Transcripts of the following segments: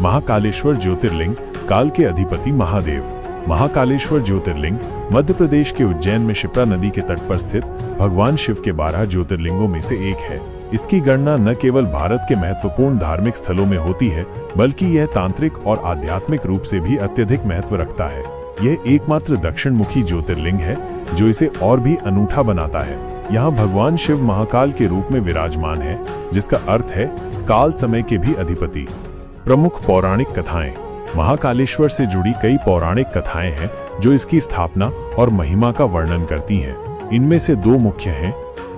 महाकालेश्वर ज्योतिर्लिंग, काल के अधिपति महादेव। महाकालेश्वर ज्योतिर्लिंग मध्य प्रदेश के उज्जैन में शिप्रा नदी के तट पर स्थित भगवान शिव के 12 ज्योतिर्लिंगों में से एक है। इसकी गणना न केवल भारत के महत्वपूर्ण धार्मिक स्थलों में होती है, बल्कि यह तांत्रिक और आध्यात्मिक रूप से भी अत्यधिक महत्व रखता है। यह एकमात्र दक्षिण मुखी ज्योतिर्लिंग है जो इसे और भी अनूठा बनाता है। यहाँ भगवान शिव महाकाल के रूप में विराजमान है, जिसका अर्थ है काल समय के भी अधिपति। प्रमुख पौराणिक कथाएं। महाकालेश्वर से जुड़ी कई पौराणिक कथाएं हैं जो इसकी स्थापना और महिमा का वर्णन करती हैं। इनमें से दो मुख्य हैं।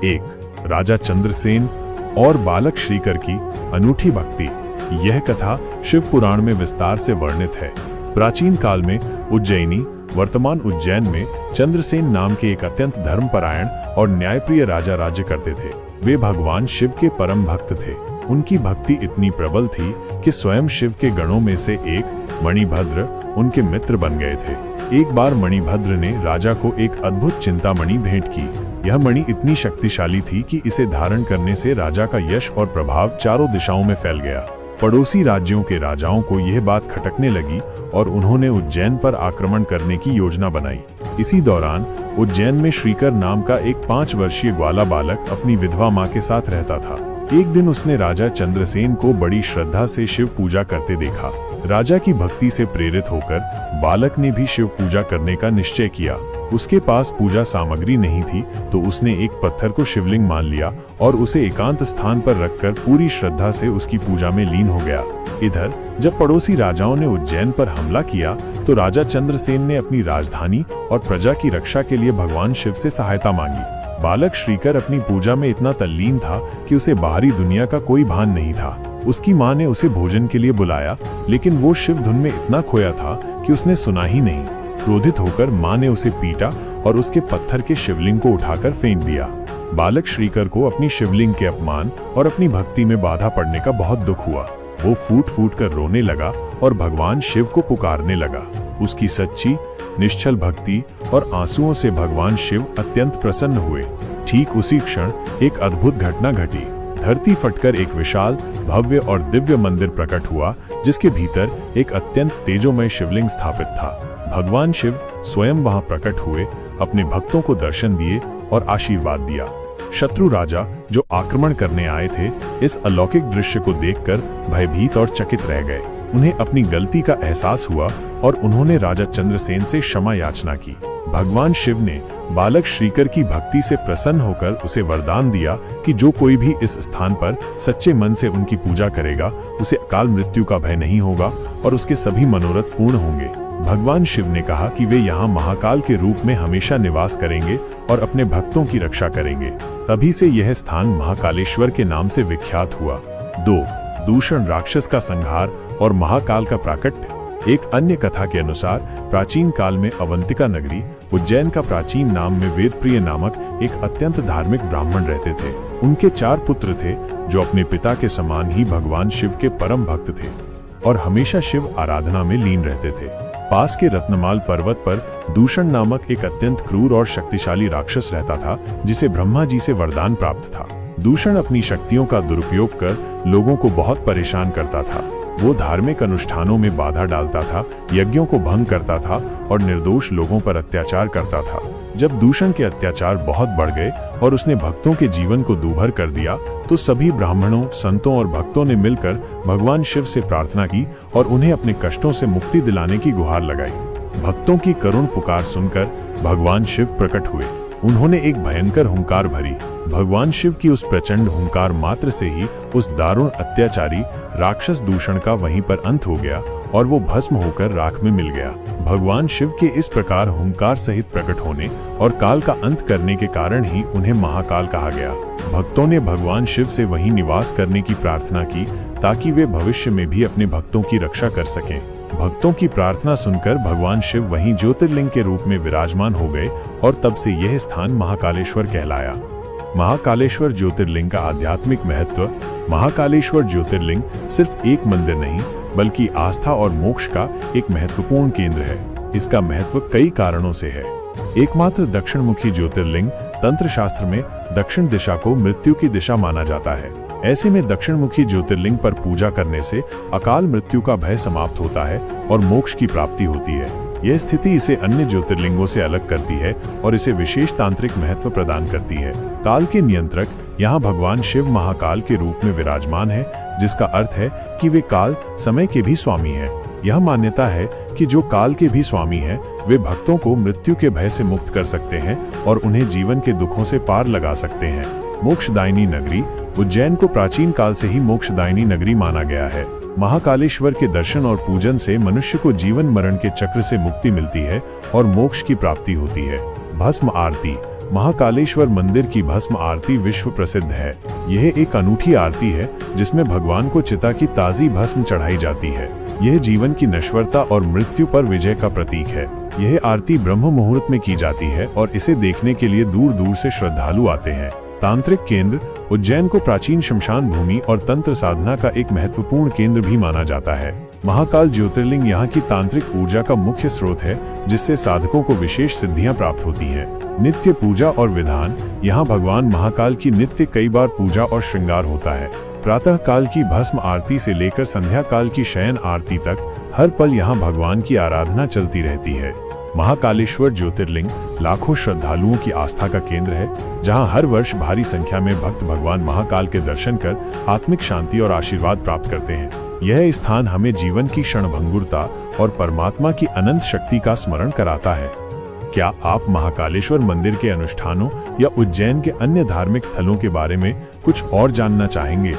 एक, राजा चंद्रसेन और बालक श्रीकर की अनूठी भक्ति। यह कथा शिव पुराण में विस्तार से वर्णित है। प्राचीन काल में उज्जैनी, वर्तमान उज्जैन में चंद्रसेन नाम के एक अत्यंत धर्मपरायण और न्यायप्रिय राजा राज्य करते थे। वे भगवान शिव के परम भक्त थे। उनकी भक्ति इतनी प्रबल थी कि स्वयं शिव के गणों में से एक मणिभद्र उनके मित्र बन गए थे। एक बार मणिभद्र ने राजा को एक अद्भुत चिंतामणि भेंट की। यह मणि इतनी शक्तिशाली थी कि इसे धारण करने से राजा का यश और प्रभाव चारों दिशाओं में फैल गया। पड़ोसी राज्यों के राजाओं को यह बात खटकने लगी और उन्होंने उज्जैन पर आक्रमण करने की योजना बनाई। इसी दौरान उज्जैन में श्रीकर नाम का एक 5 वर्षीय ग्वाला बालक अपनी विधवा मां के साथ रहता था। एक दिन उसने राजा चंद्रसेन को बड़ी श्रद्धा से शिव पूजा करते देखा। राजा की भक्ति से प्रेरित होकर बालक ने भी शिव पूजा करने का निश्चय किया। उसके पास पूजा सामग्री नहीं थी, तो उसने एक पत्थर को शिवलिंग मान लिया और उसे एकांत स्थान पर रखकर पूरी श्रद्धा से उसकी पूजा में लीन हो गया। इधर जब पड़ोसी राजाओं ने उज्जैन पर हमला किया, तो राजा चंद्रसेन ने अपनी राजधानी और प्रजा की रक्षा के लिए भगवान शिव से सहायता मांगी। बालक श्रीकर अपनी पूजा में इतना तल्लीन था कि उसे बाहरी दुनिया का कोई भान नहीं था। उसकी मां ने उसे भोजन के लिए बुलाया, लेकिन वो शिव धुन में इतना खोया था कि उसने सुना ही नहीं। क्रोधित होकर मां ने उसे पीटा और उसके पत्थर के शिवलिंग को उठाकर फेंक दिया। बालक श्रीकर को अपनी शिवलिंग के अपमान और अपनी भक्ति में बाधा पड़ने का बहुत दुख हुआ। वो फूट फूट कर रोने लगा और भगवान शिव को पुकारने लगा। उसकी सच्ची निश्चल भक्ति और आंसुओं से भगवान शिव अत्यंत प्रसन्न हुए। ठीक उसी क्षण एक अद्भुत घटना घटी। धरती फटकर एक विशाल, भव्य और दिव्य मंदिर प्रकट हुआ, जिसके भीतर एक अत्यंत तेजोमय शिवलिंग स्थापित था। भगवान शिव स्वयं वहां प्रकट हुए, अपने भक्तों को दर्शन दिए और आशीर्वाद दिया। शत्रु राजा जो आक्रमण करने आए थे, इस अलौकिक दृश्य को देखकर भयभीत और चकित रह गए। उन्हें अपनी गलती का एहसास हुआ और उन्होंने राजा चंद्रसेन से क्षमा याचना की। भगवान शिव ने बालक श्रीकर की भक्ति से प्रसन्न होकर उसे वरदान दिया कि जो कोई भी इस स्थान पर सच्चे मन से उनकी पूजा करेगा, उसे अकाल मृत्यु का भय नहीं होगा और उसके सभी मनोरथ पूर्ण होंगे। भगवान शिव ने कहा कि वे यहाँ महाकाल के रूप में हमेशा निवास करेंगे और अपने भक्तों की रक्षा करेंगे। तभी से यह स्थान महाकालेश्वर के नाम से विख्यात हुआ। 2. दूषण राक्षस का संहार और महाकाल का प्राकट्य। एक अन्य कथा के अनुसार प्राचीन काल में अवंतिका नगरी, उज्जैन का प्राचीन नाम में वेदप्रिय नामक एक अत्यंत धार्मिक ब्राह्मण रहते थे। उनके 4 पुत्र थे जो अपने पिता के समान ही भगवान शिव के परम भक्त थे और हमेशा शिव आराधना में लीन रहते थे। पास के रत्नमाल पर्वत पर दूषण नामक एक अत्यंत क्रूर और शक्तिशाली राक्षस रहता था, जिसे ब्रह्मा जी से वरदान प्राप्त था। दूषण अपनी शक्तियों का दुरुपयोग कर लोगों को बहुत परेशान करता था। वो धार्मिक अनुष्ठानों में बाधा डालता था, यज्ञों को भंग करता था और निर्दोष लोगों पर अत्याचार करता था। जब दूषण के अत्याचार बहुत बढ़ गए और उसने भक्तों के जीवन को दूभर कर दिया, तो सभी ब्राह्मणों, संतों और भक्तों ने मिलकर भगवान शिव से प्रार्थना की और उन्हें अपने कष्टों से मुक्ति दिलाने की गुहार लगाई। भक्तों की करुण पुकार सुनकर भगवान शिव प्रकट हुए। उन्होंने एक भयंकर हुंकार भरी। भगवान शिव की उस प्रचंड हुंकार मात्र से ही उस दारुण अत्याचारी राक्षस दूषण का वहीं पर अंत हो गया और वो भस्म होकर राख में मिल गया। भगवान शिव के इस प्रकार हुंकार सहित प्रकट होने और काल का अंत करने के कारण ही उन्हें महाकाल कहा गया। भक्तों ने भगवान शिव से वहीं निवास करने की प्रार्थना की ताकि वे भविष्य में भी अपने भक्तों की रक्षा कर सकें। भक्तों की प्रार्थना सुनकर भगवान शिव वहीं ज्योतिर्लिंग के रूप में विराजमान हो गए और तब से यह स्थान महाकालेश्वर कहलाया। महाकालेश्वर ज्योतिर्लिंग का आध्यात्मिक महत्व। महाकालेश्वर ज्योतिर्लिंग सिर्फ एक मंदिर नहीं, बल्कि आस्था और मोक्ष का एक महत्वपूर्ण केंद्र है। इसका महत्व कई कारणों से है। एकमात्र दक्षिण मुखी ज्योतिर्लिंग, तंत्र शास्त्र में दक्षिण दिशा को मृत्यु की दिशा माना जाता है। ऐसे में दक्षिणमुखी ज्योतिर्लिंग पर पूजा करने से अकाल मृत्यु का भय समाप्त होता है और मोक्ष की प्राप्ति होती है। यह स्थिति इसे अन्य ज्योतिर्लिंगों से अलग करती है और इसे विशेष तांत्रिक महत्व प्रदान करती है। काल के नियंत्रक यहाँ भगवान शिव महाकाल के रूप में विराजमान है, जिसका अर्थ है कि वे काल समय के भी स्वामी हैं। यह मान्यता है कि जो काल के भी स्वामी हैं, वे भक्तों को मृत्यु के भय से मुक्त कर सकते हैं और उन्हें जीवन के दुखों से पार लगा सकते हैं। मोक्षदायिनी नगरी उज्जैन को प्राचीन काल से ही मोक्षदायिनी नगरी माना गया है। महाकालेश्वर के दर्शन और पूजन से मनुष्य को जीवन मरण के चक्र से मुक्ति मिलती है और मोक्ष की प्राप्ति होती है। भस्म आरती महाकालेश्वर मंदिर की भस्म आरती विश्व प्रसिद्ध है। यह एक अनूठी आरती है जिसमें भगवान को चिता की ताजी भस्म चढ़ाई जाती है। यह जीवन की नश्वरता और मृत्यु पर विजय का प्रतीक है। यह आरती ब्रह्म मुहूर्त में की जाती है और इसे देखने के लिए दूर दूर से श्रद्धालु आते हैं। तांत्रिक केंद्र उज्जैन को प्राचीन शमशान भूमि और तंत्र साधना का एक महत्वपूर्ण केंद्र भी माना जाता है। महाकाल ज्योतिर्लिंग यहाँ की तांत्रिक ऊर्जा का मुख्य स्रोत है, जिससे साधकों को विशेष सिद्धियां प्राप्त होती हैं। नित्य पूजा और विधान यहाँ भगवान महाकाल की नित्य कई बार पूजा और श्रृंगार होता है। प्रातः काल की भस्म आरती से लेकर संध्या काल की शयन आरती तक हर पल यहाँ भगवान की आराधना चलती रहती है। महाकालेश्वर ज्योतिर्लिंग लाखों श्रद्धालुओं की आस्था का केंद्र है, जहां हर वर्ष भारी संख्या में भक्त भगवान महाकाल के दर्शन कर आत्मिक शांति और आशीर्वाद प्राप्त करते हैं। यह स्थान हमें जीवन की क्षणभंगुरता और परमात्मा की अनंत शक्ति का स्मरण कराता है। क्या आप महाकालेश्वर मंदिर के अनुष्ठानों या उज्जैन के अन्य धार्मिक स्थलों के बारे में कुछ और जानना चाहेंगे?